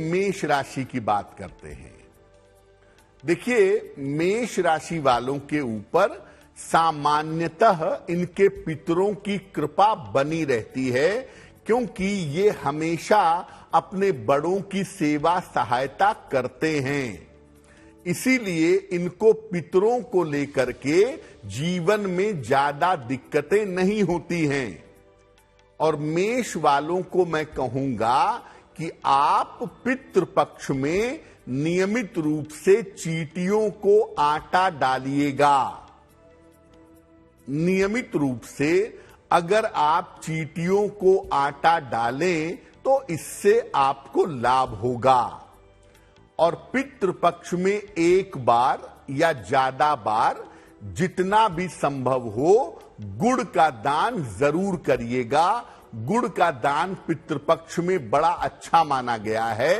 मेष राशि की बात करते हैं। देखिए, मेष राशि वालों के ऊपर सामान्यतः इनके पितरों की कृपा बनी रहती है, क्योंकि ये हमेशा अपने बड़ों की सेवा सहायता करते हैं। इसीलिए इनको पितरों को लेकर के जीवन में ज्यादा दिक्कतें नहीं होती हैं। और मेष वालों को मैं कहूंगा कि आप पितृपक्ष में नियमित रूप से चींटियों को आटा डालिएगा। नियमित रूप से अगर आप चींटियों को आटा डालें तो इससे आपको लाभ होगा। और पितृपक्ष में एक बार या ज्यादा बार जितना भी संभव हो गुड़ का दान जरूर करिएगा। गुड़ का दान पितृपक्ष में बड़ा अच्छा माना गया है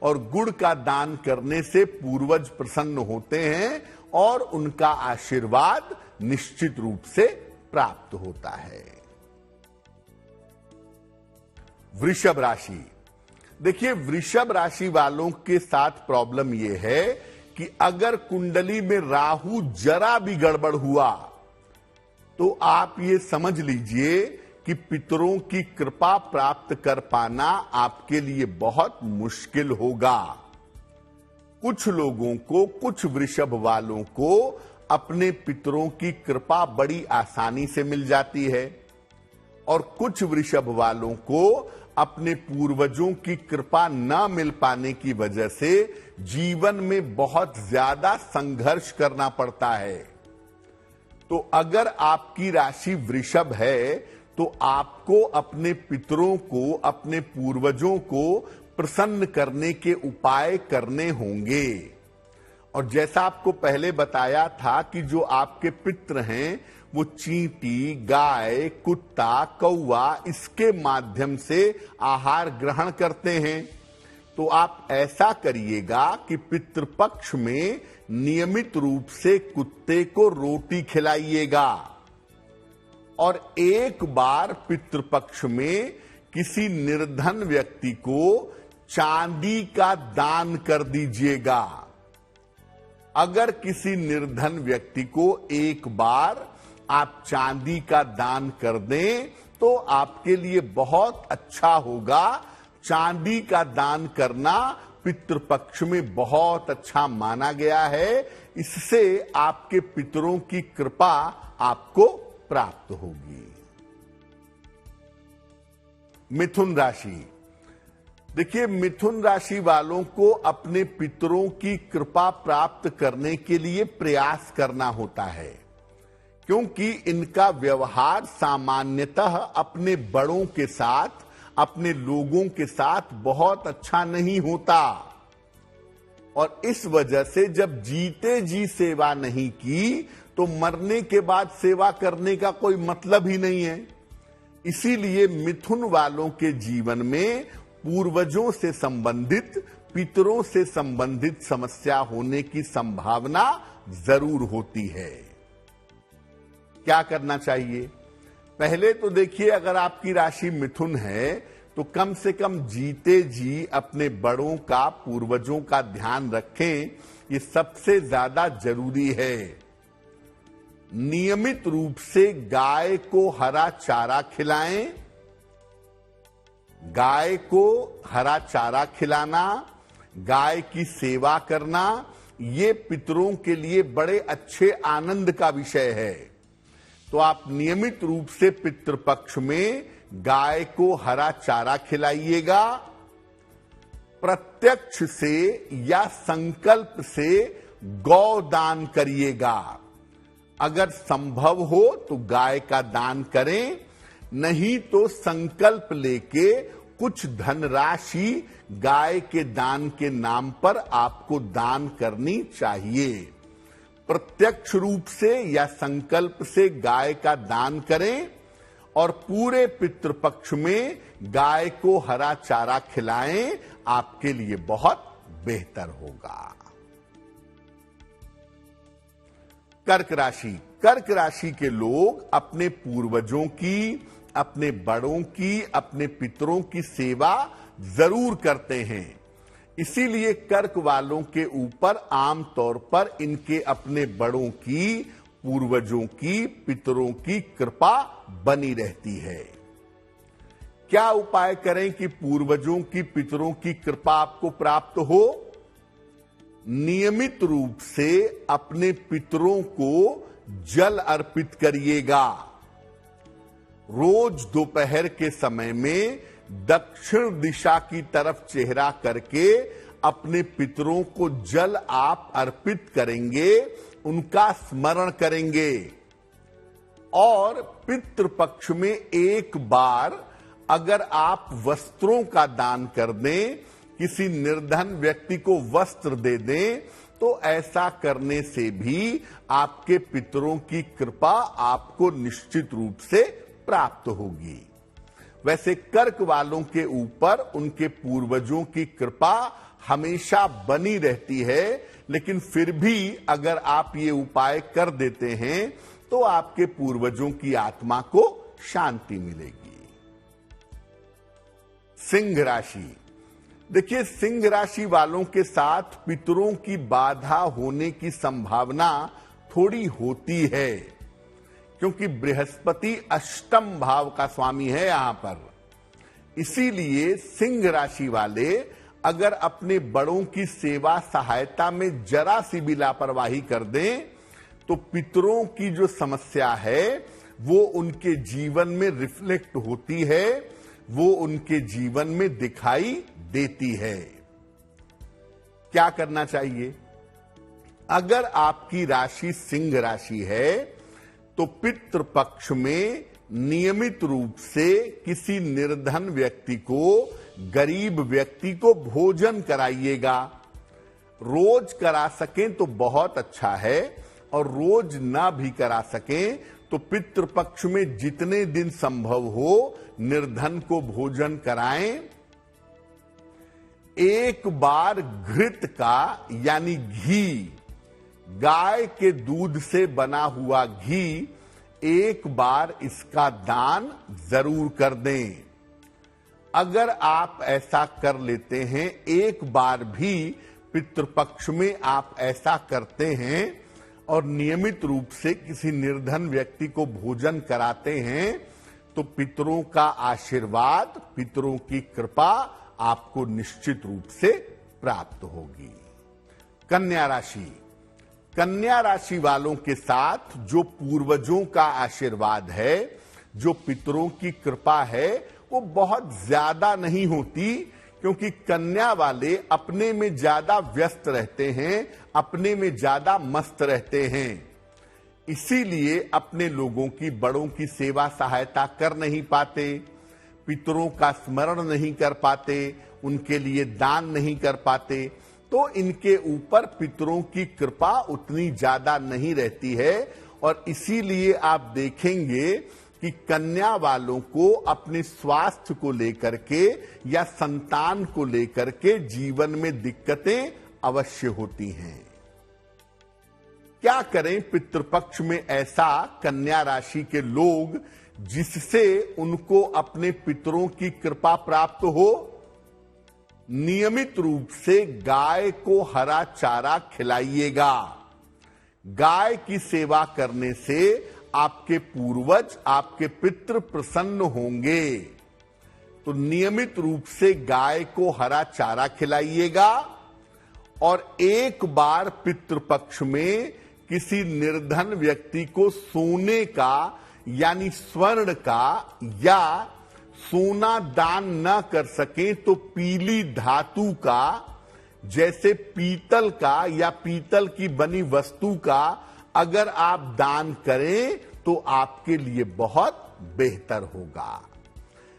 और गुड़ का दान करने से पूर्वज प्रसन्न होते हैं और उनका आशीर्वाद निश्चित रूप से प्राप्त होता है। वृषभ राशि। देखिए, वृषभ राशि वालों के साथ प्रॉब्लम यह है कि अगर कुंडली में राहु जरा भी गड़बड़ हुआ तो आप ये समझ लीजिए कि पितरों की कृपा प्राप्त कर पाना आपके लिए बहुत मुश्किल होगा। कुछ लोगों को, कुछ वृषभ वालों को अपने पितरों की कृपा बड़ी आसानी से मिल जाती है और कुछ वृषभ वालों को अपने पूर्वजों की कृपा न मिल पाने की वजह से जीवन में बहुत ज्यादा संघर्ष करना पड़ता है। तो अगर आपकी राशि वृषभ है तो आपको अपने पितरों को, अपने पूर्वजों को प्रसन्न करने के उपाय करने होंगे। और जैसा आपको पहले बताया था कि जो आपके पितृ हैं वो चींटी, गाय, कुत्ता, कौवा इसके माध्यम से आहार ग्रहण करते हैं। तो आप ऐसा करिएगा कि पितृपक्ष में नियमित रूप से कुत्ते को रोटी खिलाइएगा और एक बार पितृपक्ष में किसी निर्धन व्यक्ति को चांदी का दान कर दीजिएगा। अगर किसी निर्धन व्यक्ति को एक बार आप चांदी का दान कर दें तो आपके लिए बहुत अच्छा होगा। चांदी का दान करना पितृपक्ष में बहुत अच्छा माना गया है। इससे आपके पितरों की कृपा आपको प्राप्त होगी। मिथुन राशि। देखिए, मिथुन राशि वालों को अपने पितरों की कृपा प्राप्त करने के लिए प्रयास करना होता है, क्योंकि इनका व्यवहार सामान्यतः अपने बड़ों के साथ, अपने लोगों के साथ बहुत अच्छा नहीं होता और इस वजह से जब जीते जी सेवा नहीं की तो मरने के बाद सेवा करने का कोई मतलब ही नहीं है। इसीलिए मिथुन वालों के जीवन में पूर्वजों से संबंधित, पितरों से संबंधित समस्या होने की संभावना जरूर होती है। क्या करना चाहिए? पहले तो देखिए, अगर आपकी राशि मिथुन है तो कम से कम जीते जी अपने बड़ों का, पूर्वजों का ध्यान रखें। ये सबसे ज्यादा जरूरी है। नियमित रूप से गाय को हरा चारा खिलाएं। गाय को हरा चारा खिलाना, गाय की सेवा करना, ये पितरों के लिए बड़े अच्छे आनंद का विषय है। तो आप नियमित रूप से पितृपक्ष में गाय को हरा चारा खिलाइएगा। प्रत्यक्ष से या संकल्प से गौ दान करिएगा। अगर संभव हो तो गाय का दान करें, नहीं तो संकल्प लेके कुछ धनराशि गाय के दान के नाम पर आपको दान करनी चाहिए। प्रत्यक्ष रूप से या संकल्प से गाय का दान करें और पूरे पितृपक्ष में गाय को हरा चारा खिलाएं, आपके लिए बहुत बेहतर होगा। कर्क राशि। कर्क राशि के लोग अपने पूर्वजों की, अपने बड़ों की, अपने पितरों की सेवा जरूर करते हैं, इसीलिए कर्क वालों के ऊपर आमतौर पर इनके अपने बड़ों की, पूर्वजों की, पितरों की कृपा बनी रहती है। क्या उपाय करें कि पूर्वजों की, पितरों की कृपा आपको प्राप्त हो? नियमित रूप से अपने पितरों को जल अर्पित करिएगा। रोज दोपहर के समय में दक्षिण दिशा की तरफ चेहरा करके अपने पितरों को जल आप अर्पित करेंगे, उनका स्मरण करेंगे। और पितृपक्ष में एक बार अगर आप वस्त्रों का दान कर दें, किसी निर्धन व्यक्ति को वस्त्र दे दें, तो ऐसा करने से भी आपके पितरों की कृपा आपको निश्चित रूप से प्राप्त होगी। वैसे कर्क वालों के ऊपर उनके पूर्वजों की कृपा हमेशा बनी रहती है, लेकिन फिर भी अगर आप ये उपाय कर देते हैं तो आपके पूर्वजों की आत्मा को शांति मिलेगी। सिंह राशि, देखिए सिंह राशि वालों के साथ पितरों की बाधा होने की संभावना थोड़ी होती है, क्योंकि बृहस्पति अष्टम भाव का स्वामी है यहां पर। इसीलिए सिंह राशि वाले अगर अपने बड़ों की सेवा सहायता में जरा सी भी लापरवाही कर दें तो पितरों की जो समस्या है वो उनके जीवन में रिफ्लेक्ट होती है, वो उनके जीवन में दिखाई देती है। क्या करना चाहिए? अगर आपकी राशि सिंह राशि है तो पितृपक्ष में नियमित रूप से किसी निर्धन व्यक्ति को, गरीब व्यक्ति को भोजन कराइएगा। रोज करा सकें तो बहुत अच्छा है, और रोज ना भी करा सकें तो पितृपक्ष में जितने दिन संभव हो निर्धन को भोजन कराएं। एक बार घृत का यानी घी, गाय के दूध से बना हुआ घी, एक बार इसका दान जरूर कर दें। अगर आप ऐसा कर लेते हैं, एक बार भी पितृपक्ष में आप ऐसा करते हैं और नियमित रूप से किसी निर्धन व्यक्ति को भोजन कराते हैं, तो पितरों का आशीर्वाद, पितरों की कृपा आपको निश्चित रूप से प्राप्त होगी। कन्या राशि, कन्या राशि वालों के साथ जो पूर्वजों का आशीर्वाद है, जो पितरों की कृपा है, वो बहुत ज्यादा नहीं होती, क्योंकि कन्या वाले अपने में ज्यादा व्यस्त रहते हैं, अपने में ज्यादा मस्त रहते हैं। इसीलिए अपने लोगों की, बड़ों की सेवा सहायता कर नहीं पाते, पितरों का स्मरण नहीं कर पाते, उनके लिए दान नहीं कर पाते, तो इनके ऊपर पितरों की कृपा उतनी ज्यादा नहीं रहती है। और इसीलिए आप देखेंगे कि कन्या वालों को अपने स्वास्थ्य को लेकर के या संतान को लेकर के जीवन में दिक्कतें अवश्य होती हैं। क्या करें पितृपक्ष में ऐसा कन्या राशि के लोग जिससे उनको अपने पितरों की कृपा प्राप्त हो? नियमित रूप से गाय को हरा चारा खिलाइएगा। गाय की सेवा करने से आपके पूर्वज, आपके पितृ प्रसन्न होंगे। तो नियमित रूप से गाय को हरा चारा खिलाइएगा, और एक बार पितृपक्ष में किसी निर्धन व्यक्ति को सोने का यानी स्वर्ण का, या सोना दान न कर सके तो पीली धातु का, जैसे पीतल का या पीतल की बनी वस्तु का अगर आप दान करें तो आपके लिए बहुत बेहतर होगा।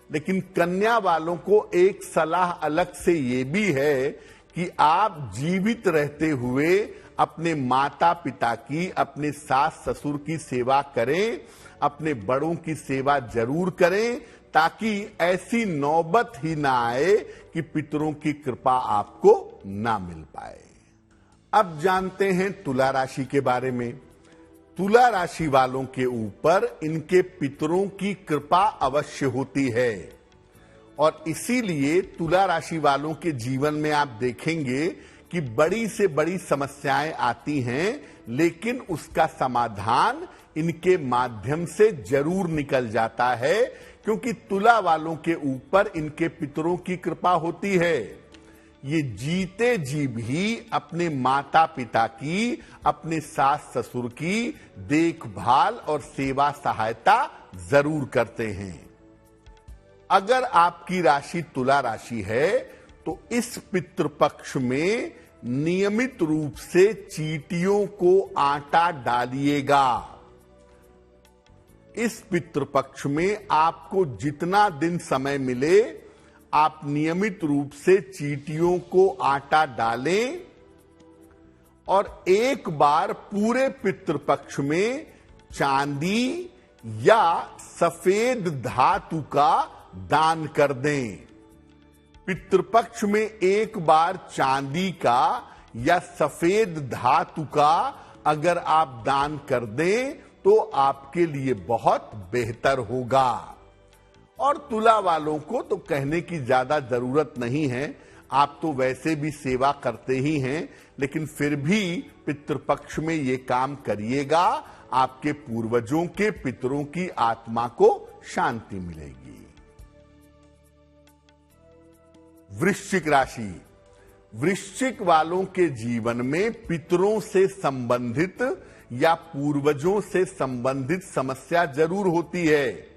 लेकिन कन्या वालों को एक सलाह अलग से ये भी है कि आप जीवित रहते हुए अपने माता पिता की, अपने सास ससुर की सेवा करें, अपने बड़ों की सेवा जरूर करें, ताकि ऐसी नौबत ही ना आए कि पितरों की कृपा आपको ना मिल पाए। अब जानते हैं तुला राशि के बारे में। तुला राशि वालों के ऊपर इनके पितरों की कृपा अवश्य होती है, और इसीलिए तुला राशि वालों के जीवन में आप देखेंगे कि बड़ी से बड़ी समस्याएं आती हैं, लेकिन उसका समाधान इनके माध्यम से जरूर निकल जाता है, क्योंकि तुला वालों के ऊपर इनके पितरों की कृपा होती है। ये जीते जी भी अपने माता पिता की, अपने सास ससुर की देखभाल और सेवा सहायता जरूर करते हैं। अगर आपकी राशि तुला राशि है तो इस पितृपक्ष में नियमित रूप से चींटियों को आटा डालिएगा। इस पितृपक्ष में आपको जितना दिन समय मिले आप नियमित रूप से चींटियों को आटा डालें और एक बार पूरे पितृपक्ष में चांदी या सफेद धातु का दान कर दें। पितृपक्ष में एक बार चांदी का या सफेद धातु का अगर आप दान कर दें तो आपके लिए बहुत बेहतर होगा। और तुला वालों को तो कहने की ज्यादा जरूरत नहीं है, आप तो वैसे भी सेवा करते ही हैं, लेकिन फिर भी पितृपक्ष में ये काम करिएगा, आपके पूर्वजों के पितरों की आत्मा को शांति मिलेगी। वृश्चिक राशि, वृश्चिक वालों के जीवन में पितरों से संबंधित या पूर्वजों से संबंधित समस्या जरूर होती है।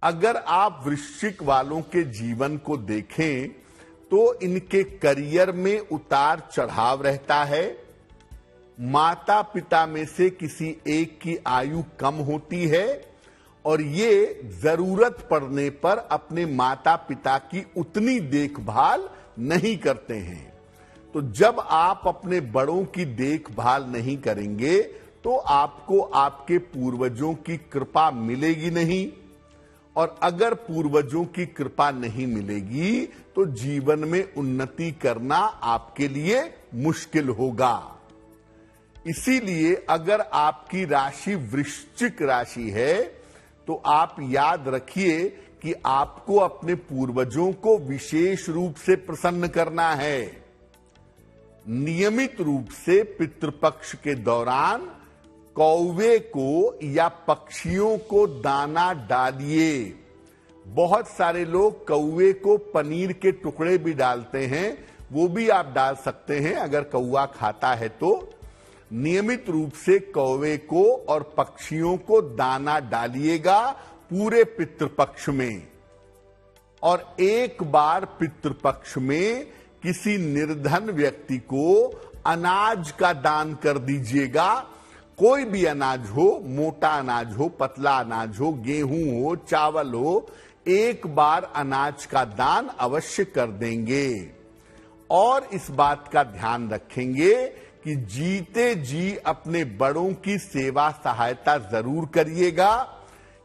अगर आप वृश्चिक वालों के जीवन को देखें तो इनके करियर में उतार चढ़ाव रहता है। माता पिता में से किसी एक की आयु कम होती है और ये जरूरत पड़ने पर अपने माता पिता की उतनी देखभाल नहीं करते हैं। तो जब आप अपने बड़ों की देखभाल नहीं करेंगे तो आपको आपके पूर्वजों की कृपा मिलेगी नहीं, और अगर पूर्वजों की कृपा नहीं मिलेगी तो जीवन में उन्नति करना आपके लिए मुश्किल होगा। इसीलिए अगर आपकी राशि वृश्चिक राशि है तो आप याद रखिए कि आपको अपने पूर्वजों को विशेष रूप से प्रसन्न करना है। नियमित रूप से पितृपक्ष के दौरान कौवे को या पक्षियों को दाना डालिए। बहुत सारे लोग कौवे को पनीर के टुकड़े भी डालते हैं, वो भी आप डाल सकते हैं अगर कौवा खाता है तो। नियमित रूप से कौवे को और पक्षियों को दाना डालिएगा पूरे पितृपक्ष में। और एक बार पितृपक्ष में किसी निर्धन व्यक्ति को अनाज का दान कर दीजिएगा। कोई भी अनाज हो, मोटा अनाज हो, पतला अनाज हो, गेहूं हो, चावल हो, एक बार अनाज का दान अवश्य कर देंगे। और इस बात का ध्यान रखेंगे कि जीते जी अपने बड़ों की सेवा सहायता जरूर करिएगा,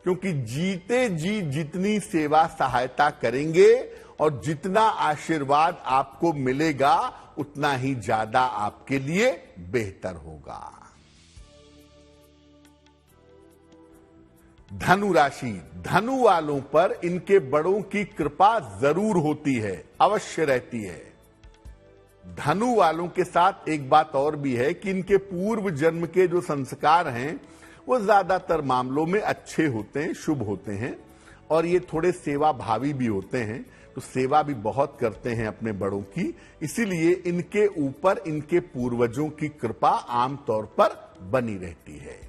क्योंकि जीते जी जितनी सेवा सहायता करेंगे और जितना आशीर्वाद आपको मिलेगा उतना ही ज्यादा आपके लिए बेहतर होगा। धनु राशि, धनु वालों पर इनके बड़ों की कृपा जरूर होती है, अवश्य रहती है। धनु वालों के साथ एक बात और भी है कि इनके पूर्व जन्म के जो संस्कार हैं वो ज्यादातर मामलों में अच्छे होते हैं, शुभ होते हैं, और ये थोड़े सेवा भावी भी होते हैं, तो सेवा भी बहुत करते हैं अपने बड़ों की। इसीलिए इनके ऊपर इनके पूर्वजों की कृपा आमतौर पर बनी रहती है।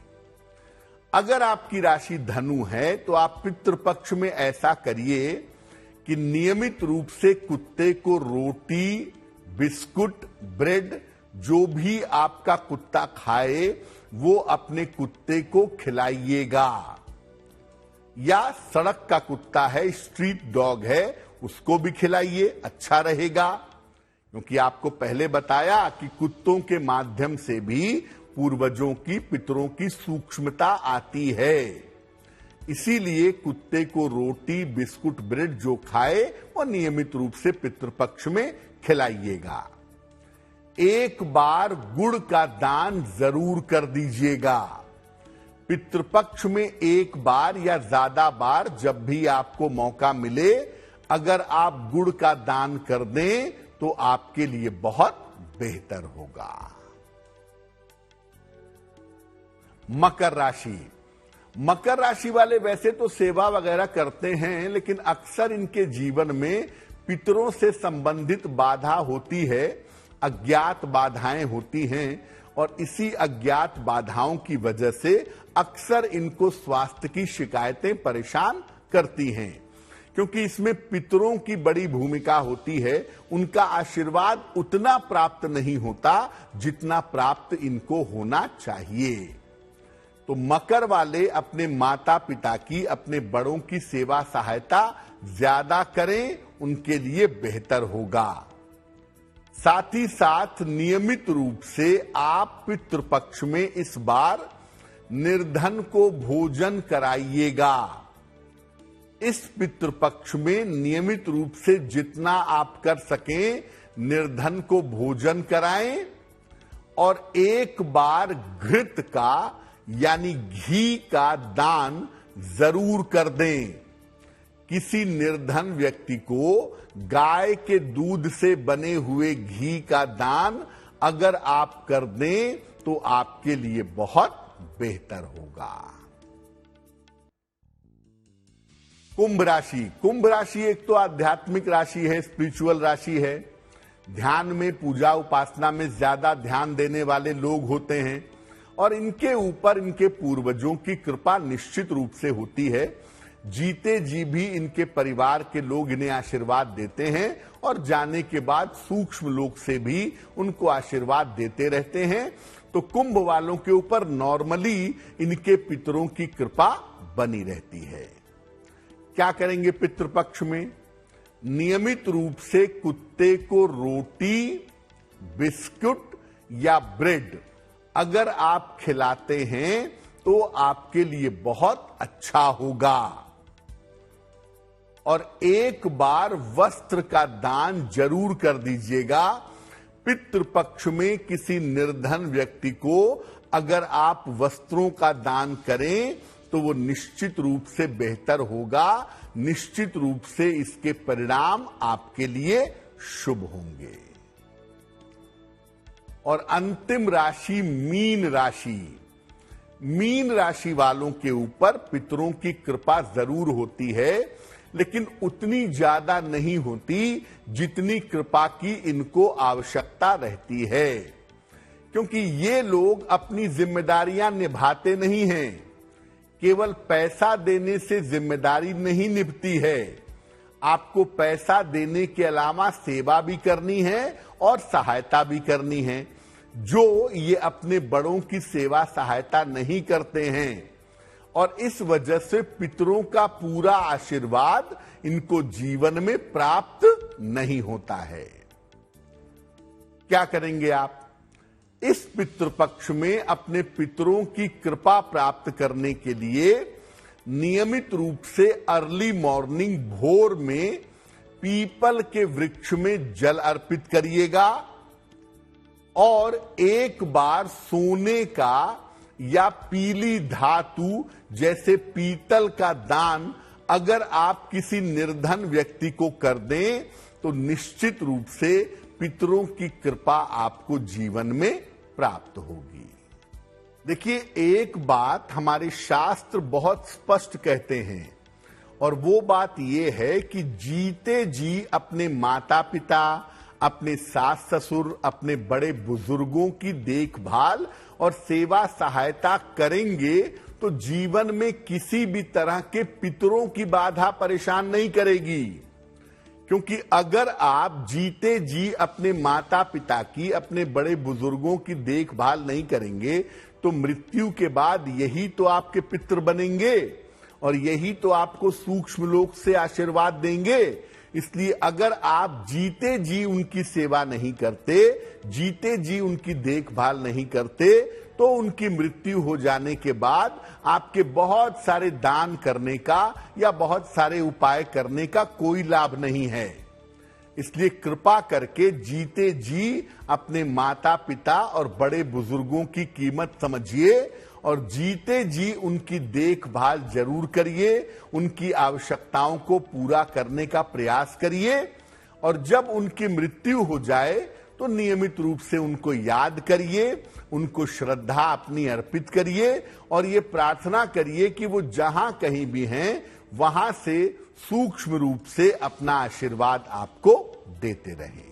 अगर आपकी राशि धनु है तो आप पितृपक्ष में ऐसा करिए कि नियमित रूप से कुत्ते को रोटी, बिस्कुट, ब्रेड, जो भी आपका कुत्ता खाए वो अपने कुत्ते को खिलाइएगा। या सड़क का कुत्ता है, स्ट्रीट डॉग है, उसको भी खिलाइए, अच्छा रहेगा। क्योंकि आपको पहले बताया कि कुत्तों के माध्यम से भी पूर्वजों की, पितरों की सूक्ष्मता आती है। इसीलिए कुत्ते को रोटी, बिस्कुट, ब्रेड जो खाए वो नियमित रूप से पितृपक्ष में खिलाइएगा। एक बार गुड़ का दान जरूर कर दीजिएगा। पितृपक्ष में एक बार या ज्यादा बार जब भी आपको मौका मिले अगर आप गुड़ का दान कर दें तो आपके लिए बहुत बेहतर होगा। मकर राशि। मकर राशि वाले वैसे तो सेवा वगैरह करते हैं, लेकिन अक्सर इनके जीवन में पितरों से संबंधित बाधा होती है, अज्ञात बाधाएं होती हैं, और इसी अज्ञात बाधाओं की वजह से अक्सर इनको स्वास्थ्य की शिकायतें परेशान करती हैं, क्योंकि इसमें पितरों की बड़ी भूमिका होती है। उनका आशीर्वाद उतना प्राप्त नहीं होता जितना प्राप्त इनको होना चाहिए। तो मकर वाले अपने माता पिता की, अपने बड़ों की सेवा सहायता ज्यादा करें, उनके लिए बेहतर होगा। साथ ही साथ नियमित रूप से आप पितृपक्ष में इस बार निर्धन को भोजन कराइएगा। इस पितृपक्ष में नियमित रूप से जितना आप कर सकें निर्धन को भोजन कराएं, और एक बार घृत का यानी घी का दान जरूर कर दें। किसी निर्धन व्यक्ति को गाय के दूध से बने हुए घी का दान अगर आप कर दें तो आपके लिए बहुत बेहतर होगा। कुंभ राशि। कुंभ राशि एक तो आध्यात्मिक राशि है, स्पिरिचुअल राशि है। ध्यान में, पूजा उपासना में ज्यादा ध्यान देने वाले लोग होते हैं, और इनके ऊपर इनके पूर्वजों की कृपा निश्चित रूप से होती है। जीते जी भी इनके परिवार के लोग इन्हें आशीर्वाद देते हैं, और जाने के बाद सूक्ष्म लोक से भी उनको आशीर्वाद देते रहते हैं। तो कुंभ वालों के ऊपर नॉर्मली इनके पितरों की कृपा बनी रहती है। क्या करेंगे पितृपक्ष में? नियमित रूप से कुत्ते को रोटी, बिस्कुट या ब्रेड अगर आप खिलाते हैं तो आपके लिए बहुत अच्छा होगा। और एक बार वस्त्र का दान जरूर कर दीजिएगा। पितृपक्ष में किसी निर्धन व्यक्ति को अगर आप वस्त्रों का दान करें तो वो निश्चित रूप से बेहतर होगा। निश्चित रूप से इसके परिणाम आपके लिए शुभ होंगे। और अंतिम राशि मीन राशि। मीन राशि वालों के ऊपर पितरों की कृपा जरूर होती है, लेकिन उतनी ज्यादा नहीं होती जितनी कृपा की इनको आवश्यकता रहती है, क्योंकि ये लोग अपनी जिम्मेदारियां निभाते नहीं हैं। केवल पैसा देने से जिम्मेदारी नहीं निभती है। आपको पैसा देने के अलावा सेवा भी करनी है और सहायता भी करनी है, जो ये अपने बड़ों की सेवा सहायता नहीं करते हैं। और इस वजह से पितरों का पूरा आशीर्वाद इनको जीवन में प्राप्त नहीं होता है। क्या करेंगे आप? इस पितृपक्ष में अपने पितरों की कृपा प्राप्त करने के लिए नियमित रूप से अर्ली मॉर्निंग, भोर में पीपल के वृक्ष में जल अर्पित करिएगा, और एक बार सोने का या पीली धातु जैसे पीतल का दान अगर आप किसी निर्धन व्यक्ति को कर दें तो निश्चित रूप से पितरों की कृपा आपको जीवन में प्राप्त होगी। देखिए, एक बात हमारे शास्त्र बहुत स्पष्ट कहते हैं, और वो बात ये है कि जीते जी अपने माता पिता, अपने सास ससुर, अपने बड़े बुजुर्गों की देखभाल और सेवा सहायता करेंगे तो जीवन में किसी भी तरह के पितरों की बाधा परेशान नहीं करेगी। क्योंकि अगर आप जीते जी अपने माता पिता की, अपने बड़े बुजुर्गों की देखभाल नहीं करेंगे तो मृत्यु के बाद यही तो आपके पितृ बनेंगे, और यही तो आपको सूक्ष्म लोक से आशीर्वाद देंगे। इसलिए अगर आप जीते जी उनकी सेवा नहीं करते, जीते जी उनकी देखभाल नहीं करते, तो उनकी मृत्यु हो जाने के बाद आपके बहुत सारे दान करने का या बहुत सारे उपाय करने का कोई लाभ नहीं है। इसलिए कृपा करके जीते जी अपने माता पिता और बड़े बुजुर्गों की कीमत समझिए और जीते जी उनकी देखभाल जरूर करिए, उनकी आवश्यकताओं को पूरा करने का प्रयास करिए और जब उनकी मृत्यु हो जाए तो नियमित रूप से उनको याद करिए, उनको श्रद्धा अपनी अर्पित करिए और ये प्रार्थना करिए कि वो जहां कहीं भी हैं वहां से सूक्ष्म रूप से अपना आशीर्वाद आपको देते रहें।